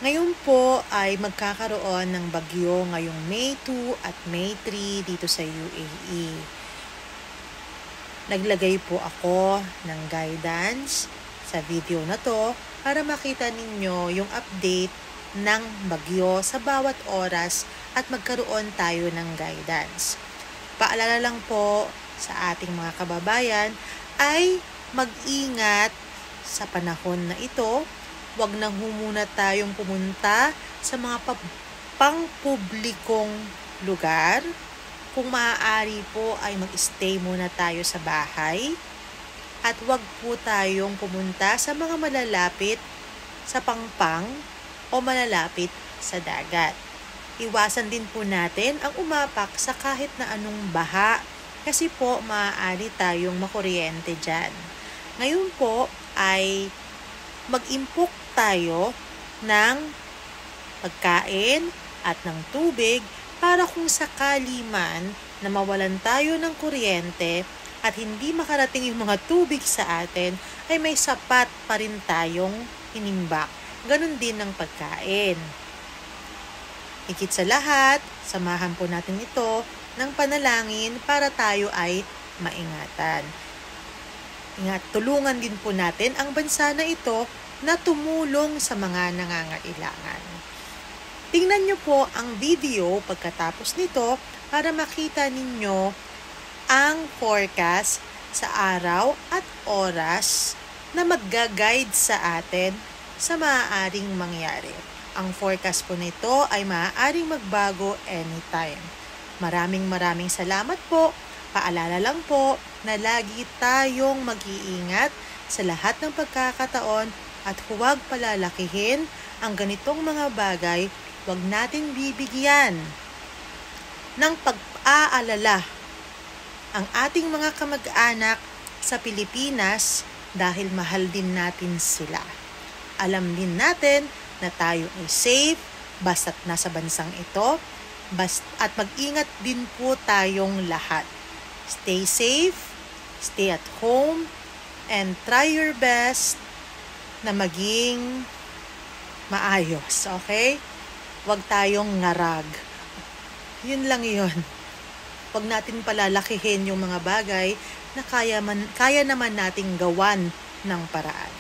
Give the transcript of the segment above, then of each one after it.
Ngayon po ay magkakaroon ng bagyo ngayong May 2 at May 3 dito sa UAE. Naglagay po ako ng guidance sa video na to para makita ninyo yung update ng bagyo sa bawat oras at magkaroon tayo ng guidance. Paalala lang po sa ating mga kababayan ay mag-ingat sa panahon na ito. Huwag nang muna tayong pumunta sa mga pang-publikong lugar. Kung maaari po ay mag-stay muna tayo sa bahay. At huwag po tayong pumunta sa mga malalapit sa pangpang o malalapit sa dagat. Iwasan din po natin ang umapak sa kahit na anong baha kasi po maaari tayong makuryente dyan. Ngayon po ay mag-impok tayo ng pagkain at ng tubig para kung sakali man na mawalan tayo ng kuryente at hindi makarating yung mga tubig sa atin, ay may sapat pa rin tayong inimbak. Ganon din ng pagkain. Higit sa lahat, samahan po natin ito ng panalangin para tayo ay maingatan. Tulungan din po natin ang bansa na ito na tumulong sa mga nangangailangan. Tingnan nyo po ang video pagkatapos nito para makita ninyo ang forecast sa araw at oras na magga-guide sa atin sa maaaring mangyari. Ang forecast po nito ay maaaring magbago anytime. Maraming salamat po. Paalala lang po na lagi tayong mag-iingat sa lahat ng pagkakataon at huwag palalakihin ang ganitong mga bagay. Huwag natin bibigyan ng pag-aalala ang ating mga kamag-anak sa Pilipinas dahil mahal din natin sila. Alam din natin na tayo ay safe basta't nasa bansang ito at mag-ingat din po tayong lahat. Stay safe, stay at home, and try your best na maging maayos, okay? Huwag tayong ngarag. Yun lang yun. Huwag natin palalakihin yung mga bagay na kaya naman nating gawan ng paraan.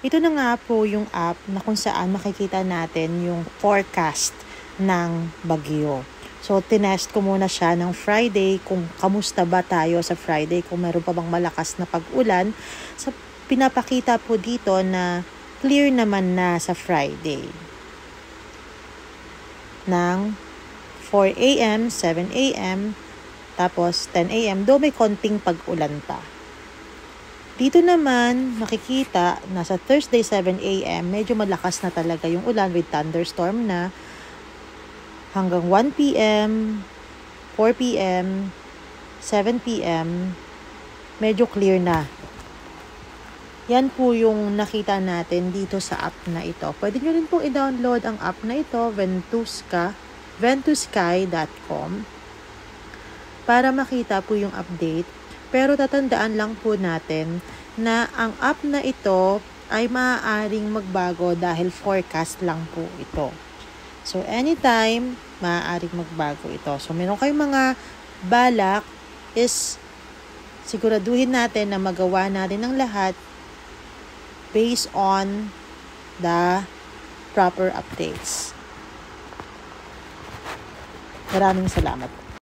Ito na nga po yung app na kung saan makikita natin yung forecast ng bagyo. So, tinest ko muna siya ng Friday kung kamusta ba tayo sa Friday, kung meron pa bang malakas na pag-ulan. So, pinapakita po dito na clear naman na sa Friday. Ng 4 a.m., 7 a.m., tapos 10 a.m., though may konting pag-ulan pa. Dito naman, makikita na sa Thursday 7 a.m., medyo malakas na talaga yung ulan with thunderstorm na. Hanggang 1 p.m., 4 p.m., 7 p.m., medyo clear na. Yan po yung nakita natin dito sa app na ito. Pwede nyo rin pong i-download ang app na ito, ventusky.com, para makita po yung update. Pero tatandaan lang po natin na ang app na ito ay maaaring magbago dahil forecast lang po ito. So, anytime, maaaring magbago ito. So, meron kayong mga balak is siguraduhin natin na magawa natin ang lahat based on the proper updates. Maraming salamat.